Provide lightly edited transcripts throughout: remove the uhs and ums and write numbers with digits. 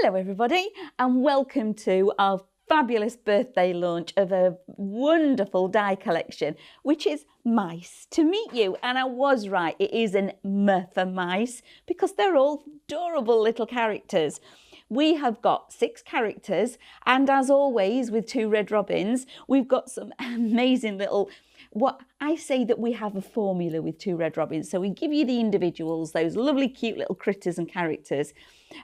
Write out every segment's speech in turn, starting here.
Hello everybody and welcome to our fabulous birthday launch of a wonderful die collection, which is Mice to Meet You. And I was right, it is an M for mice because they're all adorable little characters. We have got 6 characters, and as always with 2 red robins, we've got some amazing little, what I say that we have a formula with 2 red robins. So we give you the individuals, those lovely cute little critters and characters,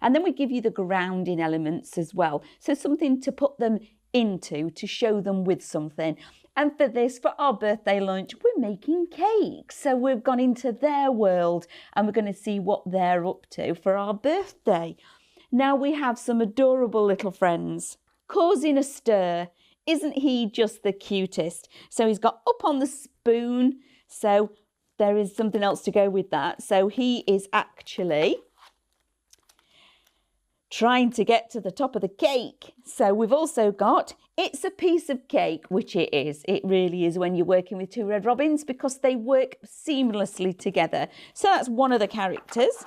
and then we give you the grounding elements as well. So something to put them into, to show them with something. And for this, for our birthday lunch, we're making cakes. So we've gone into their world and we're going to see what they're up to for our birthday. Now we have some adorable little friends causing a stir. Isn't he just the cutest? So he's got up on the spoon. So there is something else to go with that. So he is actually trying to get to the top of the cake. So we've also got, it's a piece of cake, which it is. It really is when you're working with 2 red robins because they work seamlessly together. So that's one of the characters.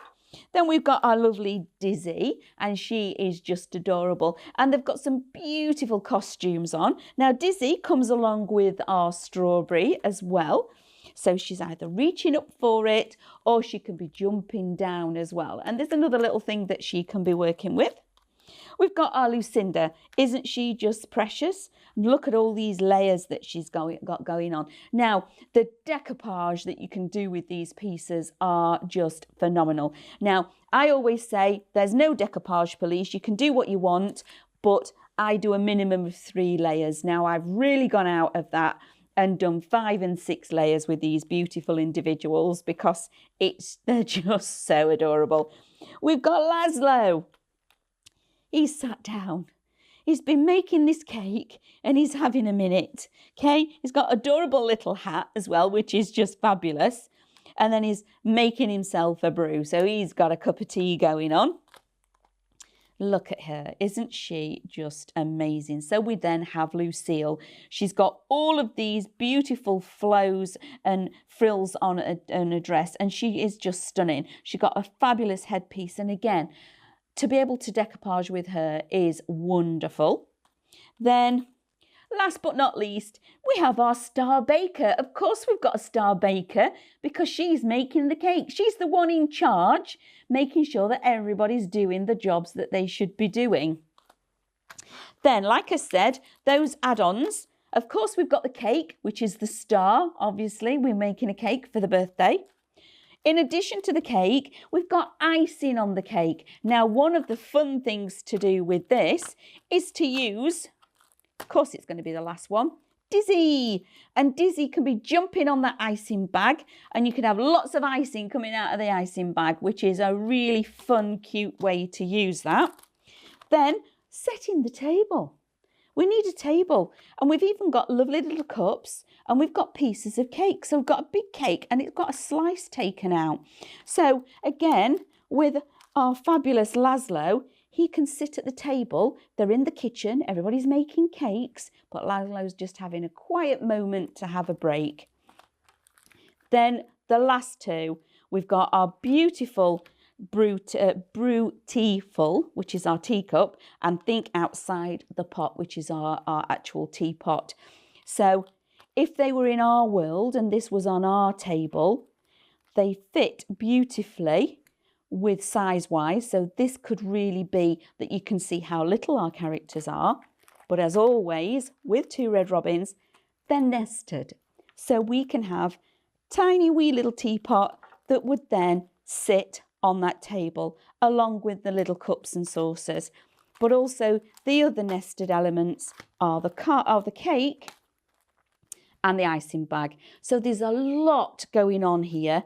Then we've got our lovely Dizzy, and she is just adorable. And they've got some beautiful costumes on. Now, Dizzy comes along with our strawberry as well. So she's either reaching up for it or she can be jumping down as well. And there's another little thing that she can be working with. We've got our Lucinda. Isn't she just precious? Look at all these layers that she's got going on. Now, the decoupage that you can do with these pieces are just phenomenal. Now, I always say there's no decoupage police. You can do what you want, but I do a minimum of 3 layers. Now, I've really gone out of that and done 5 and 6 layers with these beautiful individuals because they're just so adorable. We've got Laszlo. He's sat down. He's been making this cake and he's having a minute. Okay, he's got adorable little hat as well, which is just fabulous. And then he's making himself a brew. So he's got a cup of tea going on. Look at her. Isn't she just amazing? So we then have Lucille. She's got all of these beautiful flows and frills on a dress, and she is just stunning. She got a fabulous headpiece. And again, to be able to decoupage with her is wonderful. Then, last but not least, we have our star baker. Of course, we've got a star baker because she's making the cake. She's the one in charge, making sure that everybody's doing the jobs that they should be doing. Then, like I said, those add-ons, of course, we've got the cake, which is the star. Obviously, we're making a cake for the birthday. In addition to the cake, we've got icing on the cake. Now, one of the fun things to do with this is to use, of course it's going to be the last one, Dizzy. And Dizzy can be jumping on that icing bag, and you can have lots of icing coming out of the icing bag, which is a really fun, cute way to use that. Then, setting the table. We need a table, and we've even got lovely little cups, and we've got pieces of cake. So we've got a big cake and it's got a slice taken out. So again, with our fabulous Laszlo, he can sit at the table. They're in the kitchen, everybody's making cakes, but Laszlo's just having a quiet moment to have a break. Then the last 2, we've got our beautiful brew tea full, which is our teacup, and think outside the pot, which is our actual teapot. So if they were in our world and this was on our table, they fit beautifully with size-wise. So this could really be that you can see how little our characters are. But as always, with 2 red robins, they're nested. So we can have tiny wee little teapot that would then sit on that table along with the little cups and saucers. But also the other nested elements are the cake and the icing bag. So there's a lot going on here.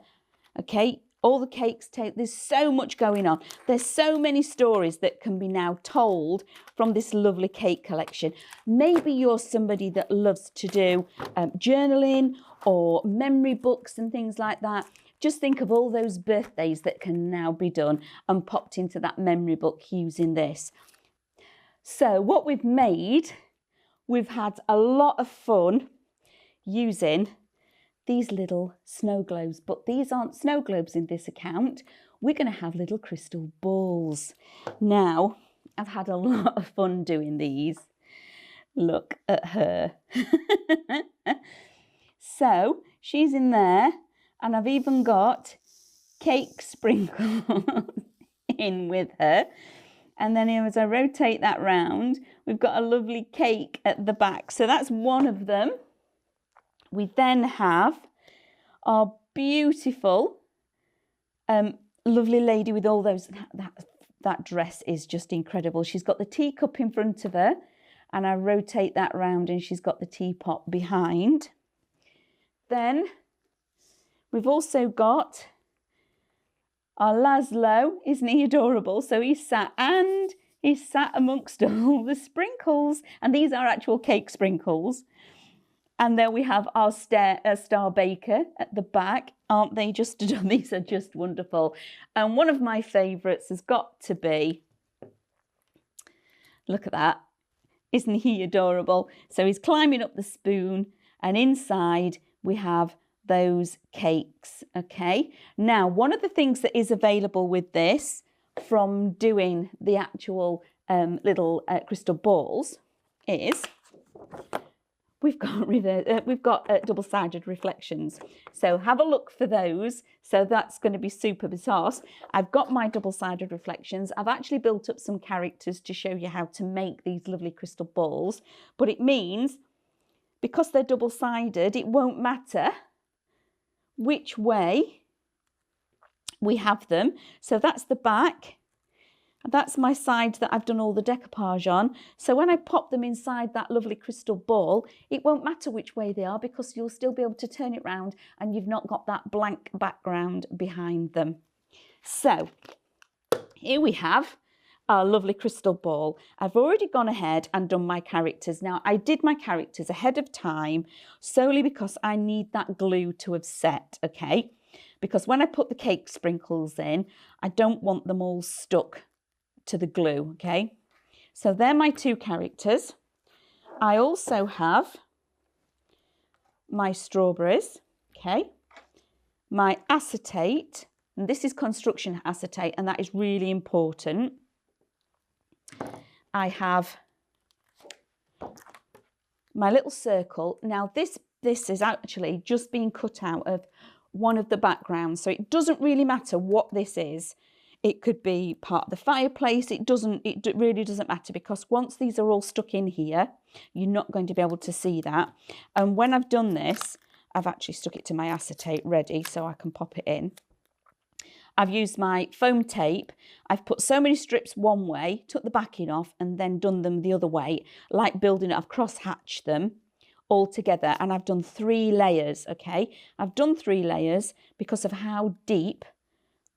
Okay, all the cakes there's so much going on. There's so many stories that can be now told from this lovely cake collection. Maybe you're somebody that loves to do journaling or memory books and things like that. Just think of all those birthdays that can now be done and popped into that memory book using this. So what we've made, we've had a lot of fun using these little snow globes, but these aren't snow globes in this account. We're going to have little crystal balls. Now, I've had a lot of fun doing these. Look at her. So she's in there, and I've even got cake sprinkles in with her. And then as I rotate that round, we've got a lovely cake at the back. So that's one of them. We then have our beautiful, lovely lady with all those, that dress is just incredible. She's got the teacup in front of her, and I rotate that round and she's got the teapot behind. Then we've also got our Laszlo. Isn't he adorable? So he's sat amongst all the sprinkles, and these are actual cake sprinkles. And then we have our Star Baker at the back. Aren't they just adorable? These are just wonderful. And one of my favourites has got to be, look at that. Isn't he adorable? So he's climbing up the spoon, and inside we have those cakes, okay? Now, one of the things that is available with this from doing the actual little crystal balls is we've got double-sided reflections. So have a look for those. So that's going to be super bizarre. I've got my double-sided reflections. I've actually built up some characters to show you how to make these lovely crystal balls. But it means, because they're double-sided, it won't matter which way we have them. So that's the back. That's my side that I've done all the decoupage on. So when I pop them inside that lovely crystal ball, it won't matter which way they are, because you'll still be able to turn it round and you've not got that blank background behind them. So here we have our lovely crystal ball. I've already gone ahead and done my characters. Now, I did my characters ahead of time solely because I need that glue to have set, okay? Because when I put the cake sprinkles in, I don't want them all stuck to the glue, okay? So they're my two characters. I also have my strawberries, okay? My acetate, and this is construction acetate, and that is really important. I have my little circle. Now this is actually just being cut out of one of the backgrounds, so it doesn't really matter what this is. It could be part of the fireplace. It really doesn't matter, because once these are all stuck in here, you're not going to be able to see that. And when I've done this, I've actually stuck it to my acetate ready so I can pop it in. I've used my foam tape. I've put so many strips one way, took the backing off, and then done them the other way, like building it. I've cross-hatched them all together, and I've done 3 layers, okay? I've done 3 layers because of how deep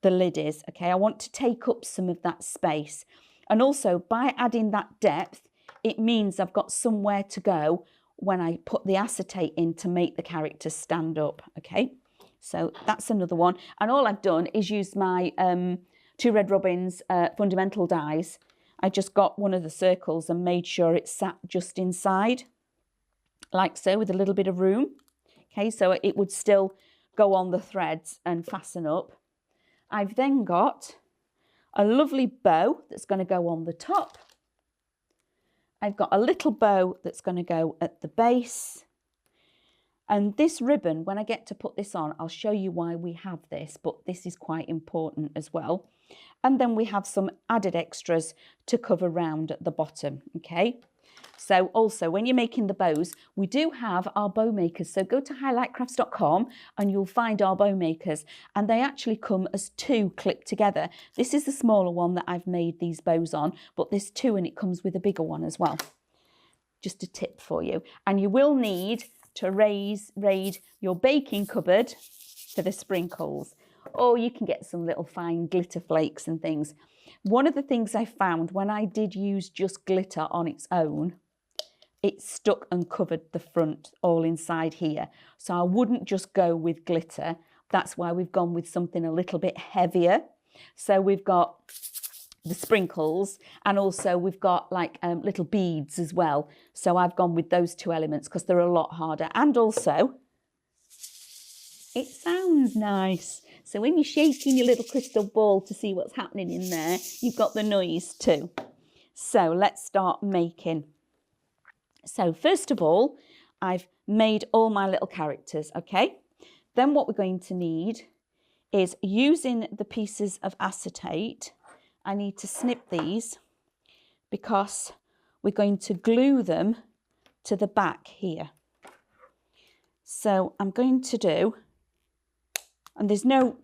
the lid is, okay? I want to take up some of that space. And also, by adding that depth, it means I've got somewhere to go when I put the acetate in to make the characters stand up, okay? So that's another one. And all I've done is use my 2 Red Robins fundamental dies. I just got one of the circles and made sure it sat just inside, like so, with a little bit of room. Okay, so it would still go on the threads and fasten up. I've then got a lovely bow that's going to go on the top. I've got a little bow that's going to go at the base. And this ribbon, when I get to put this on, I'll show you why we have this, but this is quite important as well. And then we have some added extras to cover round at the bottom, okay? So also, when you're making the bows, we do have our bow makers. So go to highlightcrafts.com and you'll find our bow makers. And they actually come as 2 clipped together. This is the smaller one that I've made these bows on, but there's 2 and it comes with a bigger one as well. Just a tip for you. And you will need to raid your baking cupboard for the sprinkles. Or you can get some little fine glitter flakes and things. One of the things I found when I did use just glitter on its own, it stuck and covered the front all inside here. So I wouldn't just go with glitter. That's why we've gone with something a little bit heavier. So we've got the sprinkles, and also we've got like little beads as well. So I've gone with those 2 elements because they're a lot harder. And also, it sounds nice. So when you're shaking your little crystal ball to see what's happening in there, you've got the noise too. So let's start making. So first of all, I've made all my little characters, okay? Then what we're going to need is, using the pieces of acetate, I need to snip these because we're going to glue them to the back here. So I'm going to do, and there's no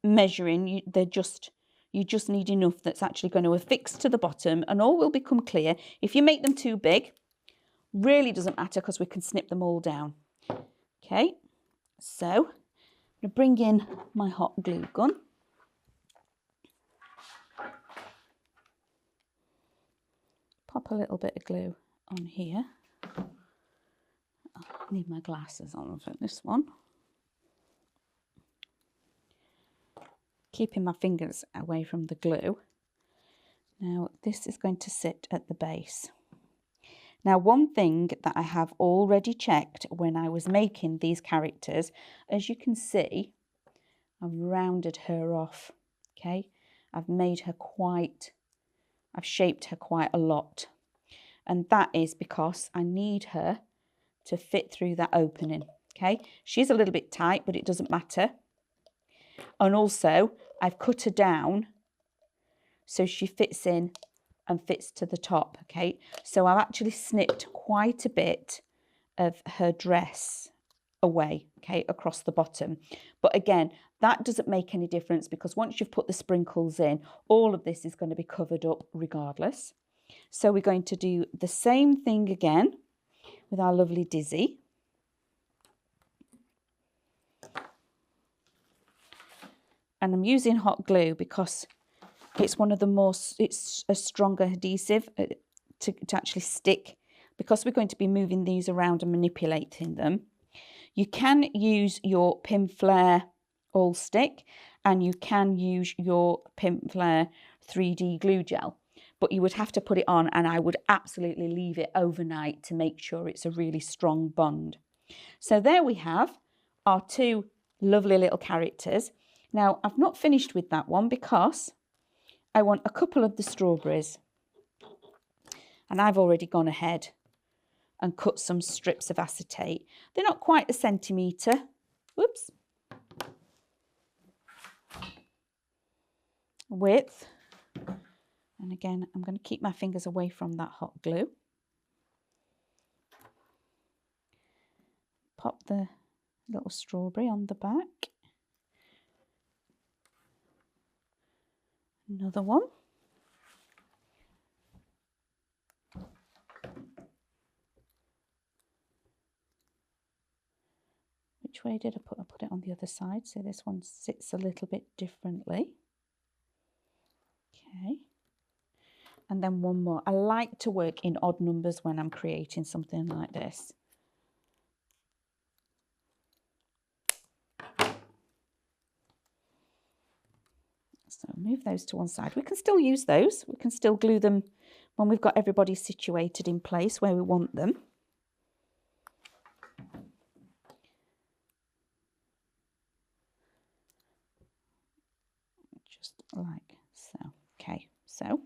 measuring, you just need enough that's actually going to affix to the bottom, and all will become clear. If you make them too big, really doesn't matter because we can snip them all down. Okay, so I'm going to bring in my hot glue gun. Pop a little bit of glue on here. I need my glasses on for this one. Keeping my fingers away from the glue. Now this is going to sit at the base. Now one thing that I have already checked when I was making these characters, as you can see, I've rounded her off, okay? I've shaped her quite a lot. And that is because I need her to fit through that opening, okay? She's a little bit tight, but it doesn't matter. And also, I've cut her down so she fits in and fits to the top, okay? So I've actually snipped quite a bit of her dress away, okay, across the bottom. But again, that doesn't make any difference because once you've put the sprinkles in, all of this is going to be covered up regardless. So we're going to do the same thing again with our lovely Dizzy. And I'm using hot glue because it's one of the more, it's a stronger adhesive to actually stick, because we're going to be moving these around and manipulating them. You can use your Pinflair All Stick and you can use your Pinflair 3D glue gel, but you would have to put it on, and I would absolutely leave it overnight to make sure it's a really strong bond. So there we have our two lovely little characters. Now I've not finished with that one because I want a couple of the strawberries, and I've already gone ahead and cut some strips of acetate. They're not quite a centimetre, whoops, width. And again, I'm going to keep my fingers away from that hot glue. Pop the little strawberry on the back. Another one. Which way did I put? I put it on the other side, so this one sits a little bit differently. Okay. And then one more. I like to work in odd numbers when I'm creating something like this. So move those to one side. We can still use those. We can still glue them when we've got everybody situated in place where we want them. Just like so. Okay, so.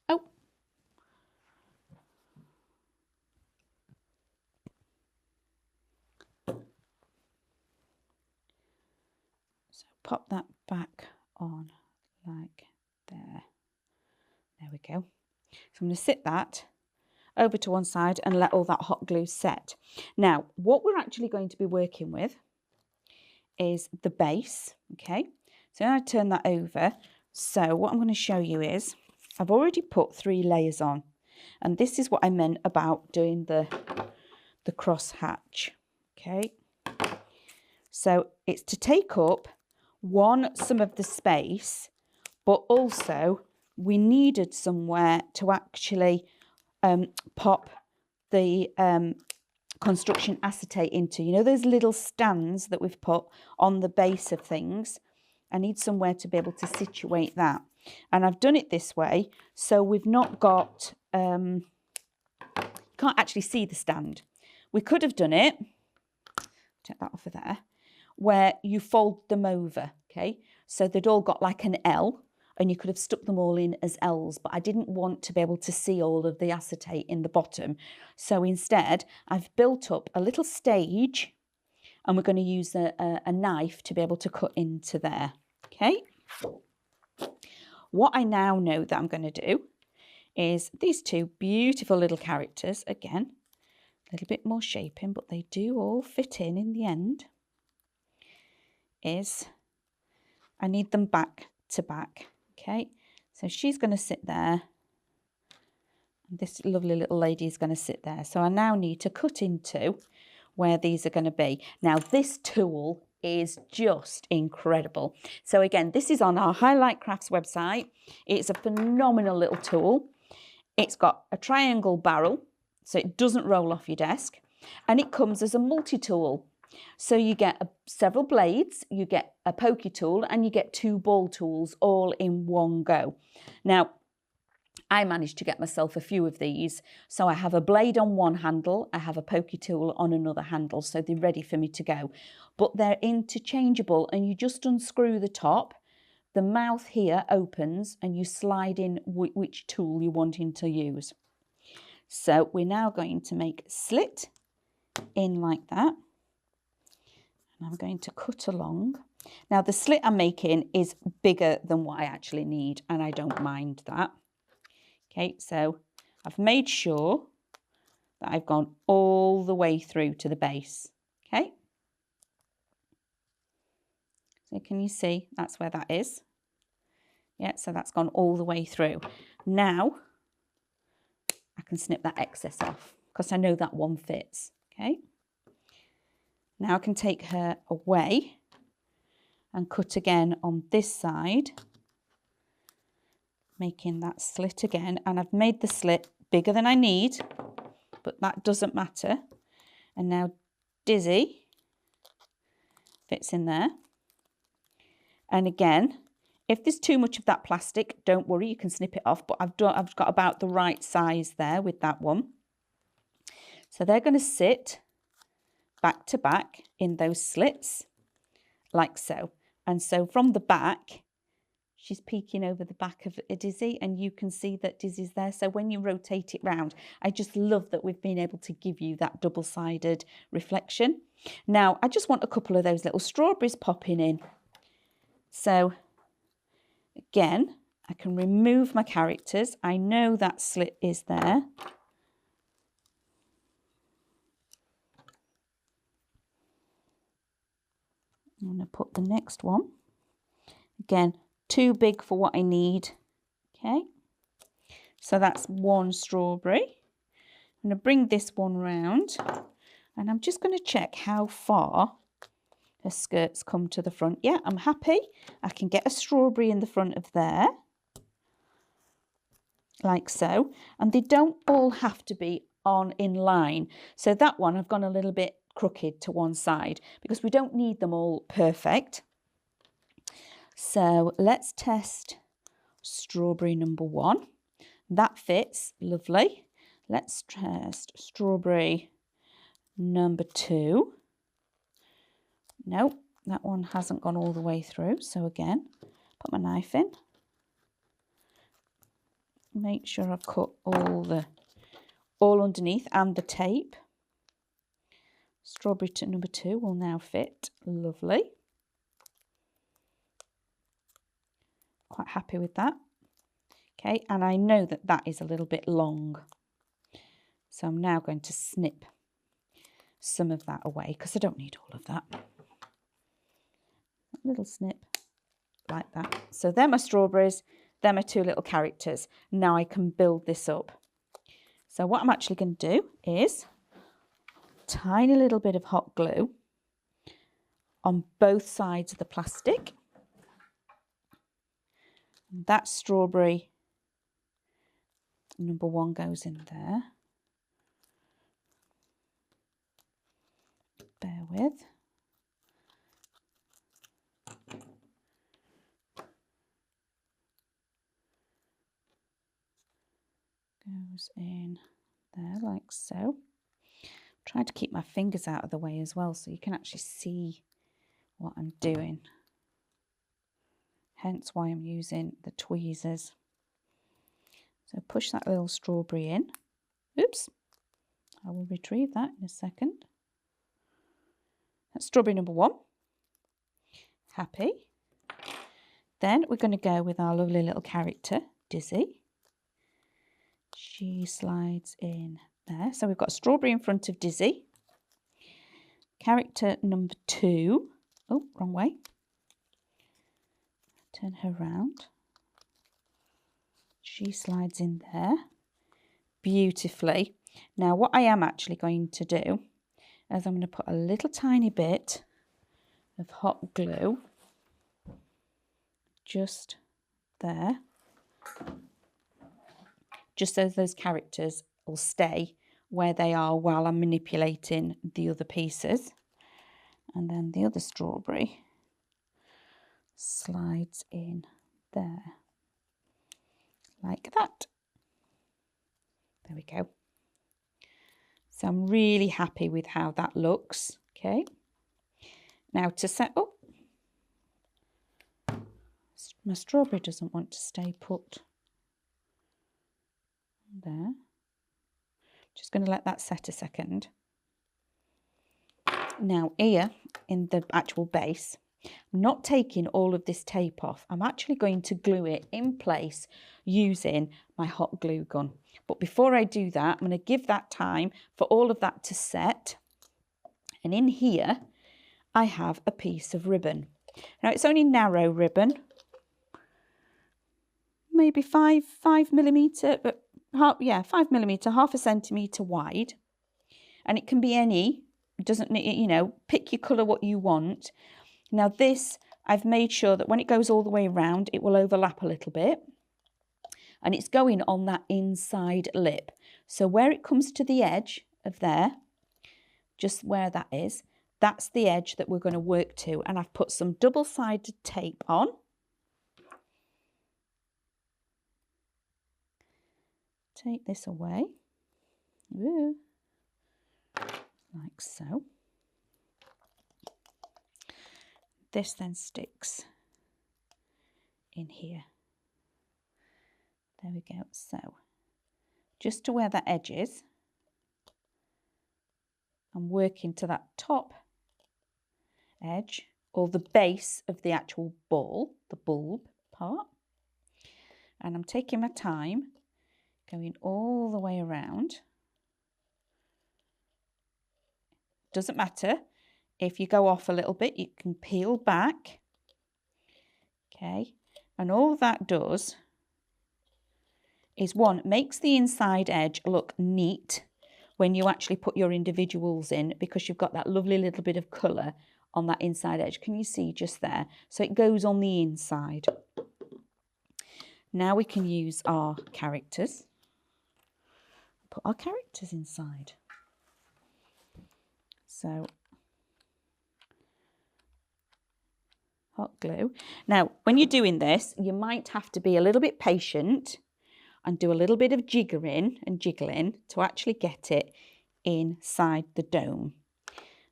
Oh. So pop that back on like there. There we go. So I'm going to sit that over to one side and let all that hot glue set. Now, what we're actually going to be working with is the base, okay? So I turn that over. So what I'm going to show you is I've already put 3 layers on, and this is what I meant about doing the cross hatch, okay? So it's to take up some of the space, but also we needed somewhere to actually pop the construction acetate into. You know those little stands that we've put on the base of things? I need somewhere to be able to situate that. And I've done it this way, so we've not got, can't actually see the stand. We could have done it, take that off of there, where you fold them over, okay? So they'd all got like an L, and you could have stuck them all in as L's, but I didn't want to be able to see all of the acetate in the bottom. So instead, I've built up a little stage, and we're going to use a knife to be able to cut into there. Okay. What I now know that I'm going to do is these two beautiful little characters, again, a little bit more shaping, but they do all fit in the end, is I need them back to back. Okay, so she's going to sit there, and this lovely little lady is going to sit there. So I now need to cut into where these are going to be. Now this tool is just incredible. So again, this is on our Highlight Crafts website. It's a phenomenal little tool. It's got a triangle barrel, so it doesn't roll off your desk, and it comes as a multi-tool. So you get several blades, you get a pokey tool, and you get 2 ball tools all in one go. Now, I managed to get myself a few of these. So I have a blade on one handle, I have a pokey tool on another handle, so they're ready for me to go. But they're interchangeable, and you just unscrew the top. The mouth here opens, and you slide in which tool you're wanting to use. So we're now going to make a slit in like that. And I'm going to cut along. Now the slit I'm making is bigger than what I actually need, and I don't mind that. Okay, so I've made sure that I've gone all the way through to the base. Okay. So can you see that's where that is? Yeah, so that's gone all the way through. Now I can snip that excess off because I know that one fits. Okay. Now I can take her away and cut again on this side, making that slit again. And I've made the slit bigger than I need, but that doesn't matter. And now Dizzy fits in there. And again, if there's too much of that plastic, don't worry, you can snip it off, but I've got about the right size there with that one. So they're going to sit back to back in those slits, like so. And so from the back, she's peeking over the back of Dizzy, and you can see that Dizzy's there. So when you rotate it round, I just love that we've been able to give you that double-sided reflection. Now, I just want a couple of those little strawberries popping in. So again, I can remove my characters. I know that slit is there. I'm going to put the next one. Again, too big for what I need. Okay, so that's one strawberry. I'm going to bring this one round, and I'm just going to check how far her skirts come to the front. Yeah, I'm happy. I can get a strawberry in the front of there, like so. And they don't all have to be in line. So that one I've gone a little bit crooked to one side because we don't need them all perfect. So let's test strawberry number 1. That fits, lovely. Let's test strawberry number 2. No, that one hasn't gone all the way through. So again, put my knife in. Make sure I've cut all underneath and the tape. Strawberry number 2 will now fit, lovely. Quite happy with that. Okay, and I know that that is a little bit long. So I'm now going to snip some of that away because I don't need all of that. A little snip like that. So they're my strawberries, they're my 2 little characters. Now I can build this up. So what I'm actually going to do is a tiny little bit of hot glue on both sides of the plastic. That strawberry number 1 goes in there. Bear with. Goes in there like so. Try to keep my fingers out of the way as well so you can actually see what I'm doing. hence why I'm using the tweezers. So push that little strawberry in. Oops, I will retrieve that in a second. That's strawberry number 1. Happy. Then we're going to go with our lovely little character, Dizzy. She slides in there. So we've got strawberry in front of Dizzy. Character number 2. Oh, wrong way. Turn her round. She slides in there beautifully. Now what I am actually going to do is I'm going to put a little tiny bit of hot glue just there, just so those characters will stay where they are while I'm manipulating the other pieces. And then the other strawberry slides in there like that. There we go. So I'm really happy with how that looks. Okay, now to set up, my strawberry doesn't want to stay put there. Just going to let that set a second. Now here in the actual base, I'm not taking all of this tape off. I'm actually going to glue it in place using my hot glue gun. But before I do that, I'm going to give that time for all of that to set. And in here, I have a piece of ribbon. Now it's only narrow ribbon, maybe 5 millimetre, but 5 millimetre, half a centimetre wide. And it can be any, it doesn't, you know, pick your colour what you want. Now this, I've made sure that when it goes all the way around, it will overlap a little bit. And it's going on that inside lip. So where it comes to the edge of there, just where that is, that's the edge that we're going to work to. And I've put some double-sided tape on. Take this away. Ooh. Like so. This then sticks in here. There we go. So just to where that edge is, I'm working to that top edge or the base of the actual ball, the bulb part. And I'm taking my time, going all the way around. Doesn't matter. If you go off a little bit, you can peel back. Okay. And all that does is, one, makes the inside edge look neat when you actually put your individuals in, because you've got that lovely little bit of colour on that inside edge. Can you see just there? So it goes on the inside. Now we can use our characters. Put our characters inside. So hot glue. Now, when you're doing this, you might have to be a little bit patient and do a little bit of jiggering and jiggling to actually get it inside the dome.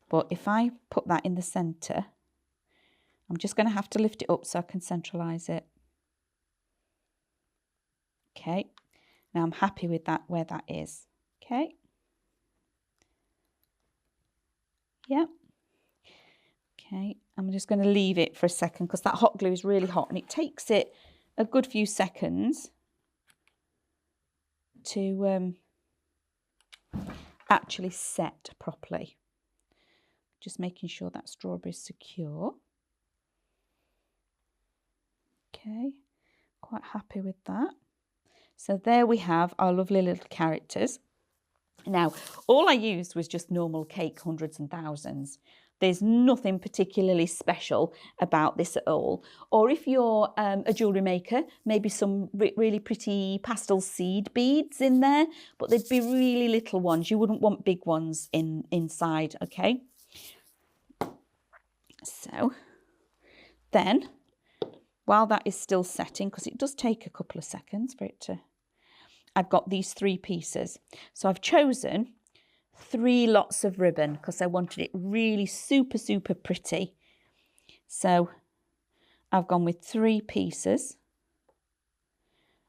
But if I put that in the centre, I'm just going to have to lift it up so I can centralise it. Okay, now I'm happy with that where that is. Okay. Yeah. Okay, I'm just going to leave it for a second because that hot glue is really hot and it takes it a good few seconds to actually set properly. Just making sure that strawberry is secure. Okay, quite happy with that. So there we have our lovely little characters. Now, all I used was just normal cake hundreds and thousands. There's nothing particularly special about this at all. Or if you're a jewellery maker, maybe some really pretty pastel seed beads in there, but they'd be really little ones. You wouldn't want big ones inside, okay? So then, while that is still setting, because it does take a couple of seconds for it to, I've got these 3 pieces. So I've chosen 3 lots of ribbon because I wanted it really super, super pretty. So I've gone with 3 pieces.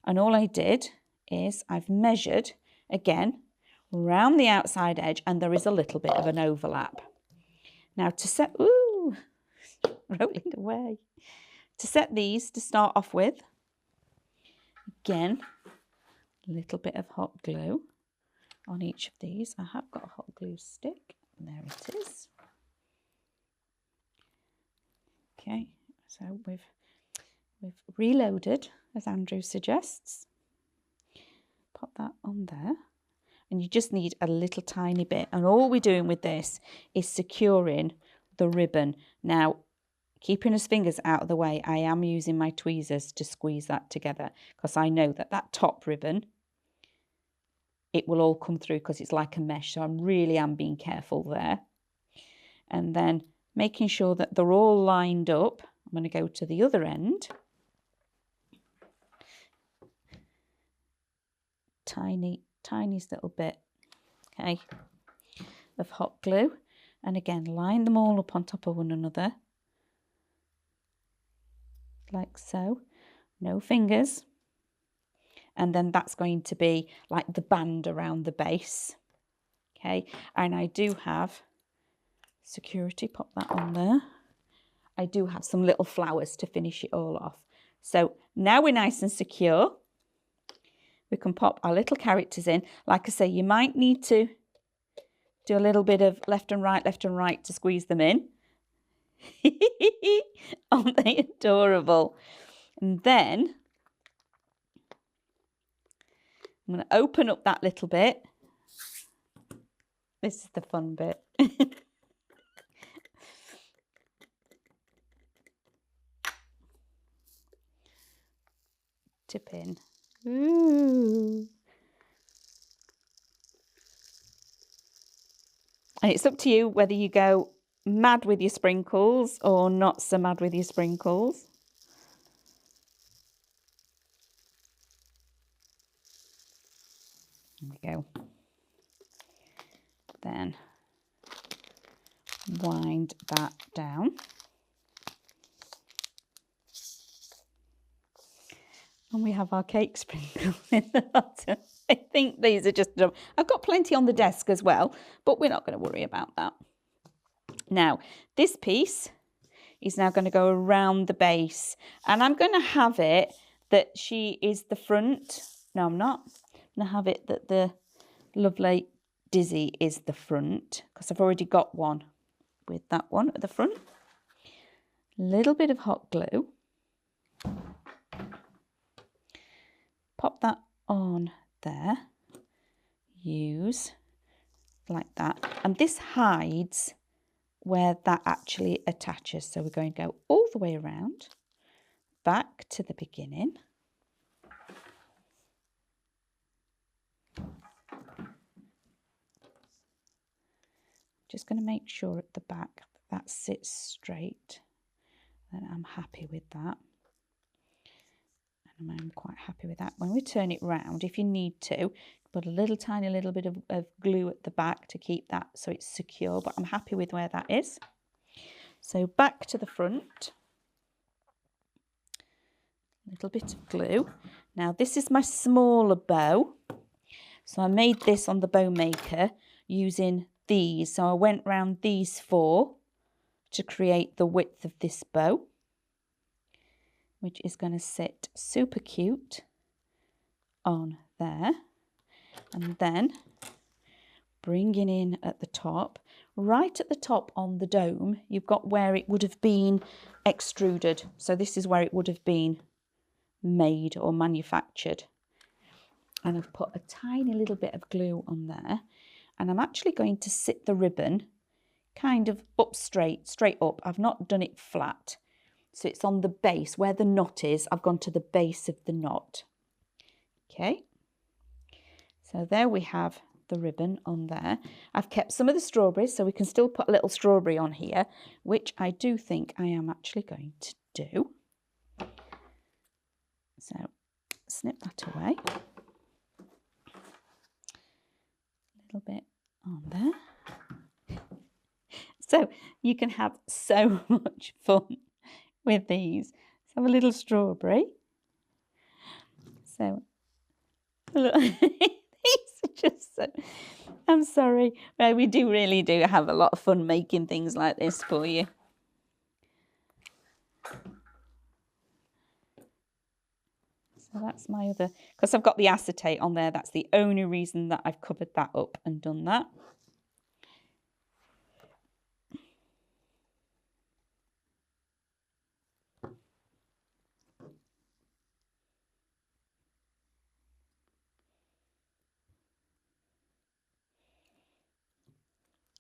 And all I did is I've measured, again, round the outside edge, and there is a little bit of an overlap. Now to set, ooh, rolling away. To set these, to start off with, again, a little bit of hot glue on each of these. I have got a hot glue stick. There it is. Okay, so we've reloaded, as Andrew suggests. Pop that on there. And you just need a little tiny bit. And all we're doing with this is securing the ribbon. Now, keeping his fingers out of the way, I am using my tweezers to squeeze that together, because I know that that top ribbon, it will all come through because it's like a mesh. So I really am being careful there. And then making sure that they're all lined up. I'm going to go to the other end. Tiniest little bit, okay, of hot glue. And again, line them all up on top of one another. Like so. No fingers. And then that's going to be like the band around the base. Okay, and I do have security, pop that on there. I do have some little flowers to finish it all off. So now we're nice and secure. We can pop our little characters in. Like I say, you might need to do a little bit of left and right to squeeze them in. Aren't they adorable? And then I'm going to open up that little bit. This is the fun bit. Tip in. Ooh. And it's up to you whether you go mad with your sprinkles or not so mad with your sprinkles. There we go. Then wind that down. And we have our cake sprinkles in the bottom. I think these are just, I've got plenty on the desk as well, but we're not going to worry about that. Now, this piece is now going to go around the base, and I'm going to have it that she is the front. No, I'm not. I'm going to have it that the lovely Dizzy is the front, because I've already got one with that one at the front. A little bit of hot glue. Pop that on there. Use like that. And this hides where that actually attaches. So we're going to go all the way around, back to the beginning. Just going to make sure at the back that sits straight. Then I'm happy with that. And I'm quite happy with that. When we turn it round, if you need to, put a little tiny little bit of glue at the back to keep that so it's secure, but I'm happy with where that is. So back to the front. A little bit of glue. Now this is my smaller bow. So I made this on the bow maker using these. So I went round these 4 to create the width of this bow, which is going to sit super cute on there. And then bringing in at the top, right at the top on the dome, you've got where it would have been extruded. So this is where it would have been made or manufactured. And I've put a tiny little bit of glue on there. And I'm actually going to sit the ribbon kind of up straight up. I've not done it flat. So it's on the base where the knot is. I've gone to the base of the knot. Okay. So there we have the ribbon on there. I've kept some of the strawberries, so we can still put a little strawberry on here, which I do think I am actually going to do. So snip that away. A little bit on there. So you can have so much fun with these. have a little strawberry. So, look, it's just so, I'm sorry. We really do have a lot of fun making things like this for you. So that's my other, because I've got the acetate on there, that's the only reason that I've covered that up and done that.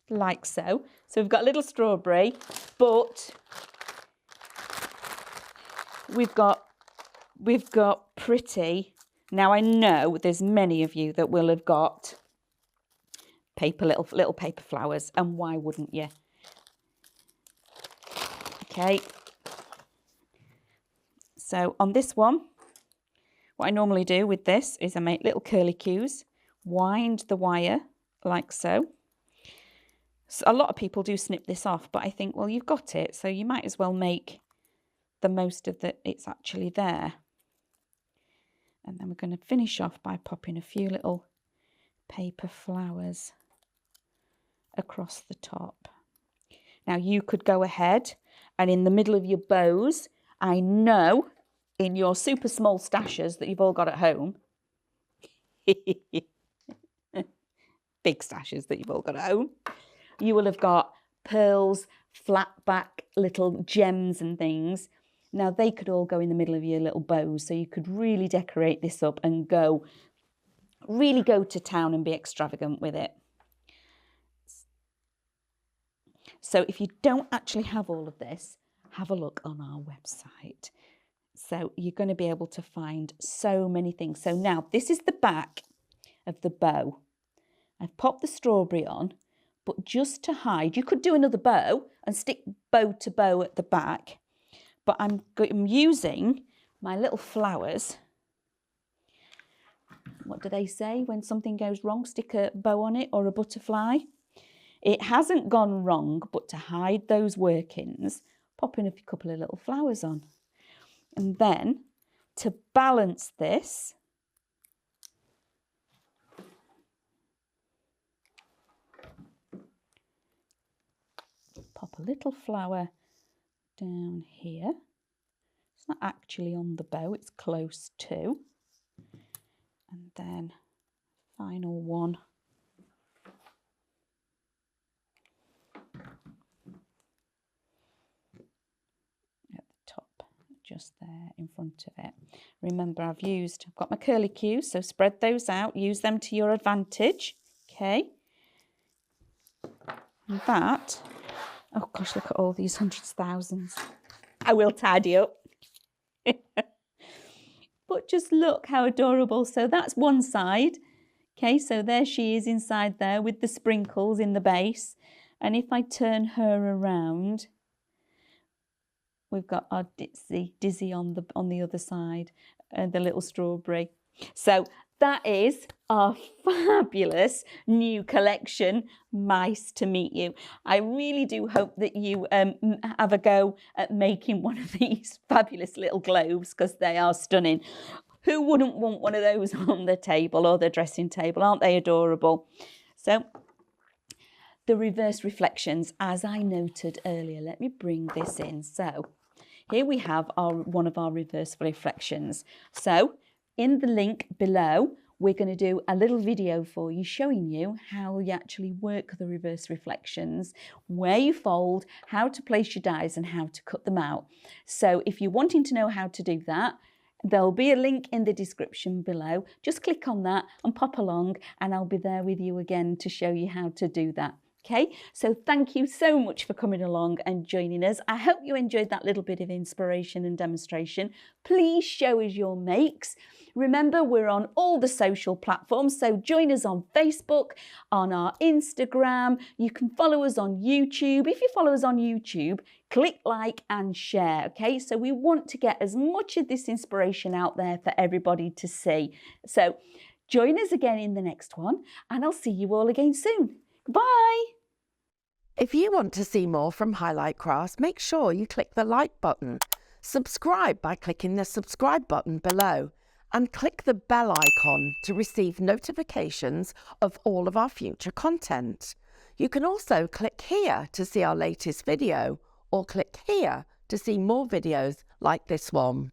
Like so. So we've got a little strawberry, but we've got pretty. Now I know there's many of you that will have got little paper flowers, and why wouldn't you? Okay. So on this one, what I normally do with this is I make little curlicues, wind the wire like so. So a lot of people do snip this off, but I think, well, you've got it, so you might as well make the most of that it's actually there. And then we're going to finish off by popping a few little paper flowers across the top. Now you could go ahead and in the middle of your bows, I know in your super small stashes that you've all got at home, big stashes that you've all got at home, you will have got pearls, flat back little gems and things. Now they could all go in the middle of your little bows, so you could really decorate this up and really go to town and be extravagant with it. So if you don't actually have all of this, have a look on our website. So you're going to be able to find so many things. So now this is the back of the bow. I've popped the strawberry on, but just to hide, you could do another bow and stick bow to bow at the back. But I'm using my little flowers. What do they say when something goes wrong? Stick a bow on it or a butterfly. It hasn't gone wrong, but to hide those workings, pop in a couple of little flowers on. And then to balance this, pop a little flower down here. It's not actually on the bow, it's close to. And then final one. At the top, just there in front of it. Remember, I've got my curlicues, so spread those out, use them to your advantage. Okay. And that, oh gosh, look at all these hundreds, thousands. I will tidy up. But just look how adorable. So that's one side. Okay, so there she is inside there with the sprinkles in the base. And if I turn her around, we've got our Dizzy on the other side, and the little strawberry. So that is our fabulous new collection, Mice to Meet You. I really do hope that you have a go at making one of these fabulous little globes, because they are stunning. Who wouldn't want one of those on the table or the dressing table? Aren't they adorable? So the reverse reflections, as I noted earlier, let me bring this in. So here we have one of our reverse reflections. So in the link below, we're going to do a little video for you showing you how you actually work the reverse reflections, where you fold, how to place your dies and how to cut them out. So if you're wanting to know how to do that, there'll be a link in the description below. Just click on that and pop along, and I'll be there with you again to show you how to do that. Okay, so thank you so much for coming along and joining us. I hope you enjoyed that little bit of inspiration and demonstration. Please show us your makes. Remember, we're on all the social platforms, so join us on Facebook, on our Instagram. You can follow us on YouTube. If you follow us on YouTube, click like and share, okay? So we want to get as much of this inspiration out there for everybody to see. So join us again in the next one, and I'll see you all again soon. Bye! If you want to see more from Highlight Crafts, make sure you click the like button. Subscribe by clicking the subscribe button below and click the bell icon to receive notifications of all of our future content. You can also click here to see our latest video, or click here to see more videos like this one.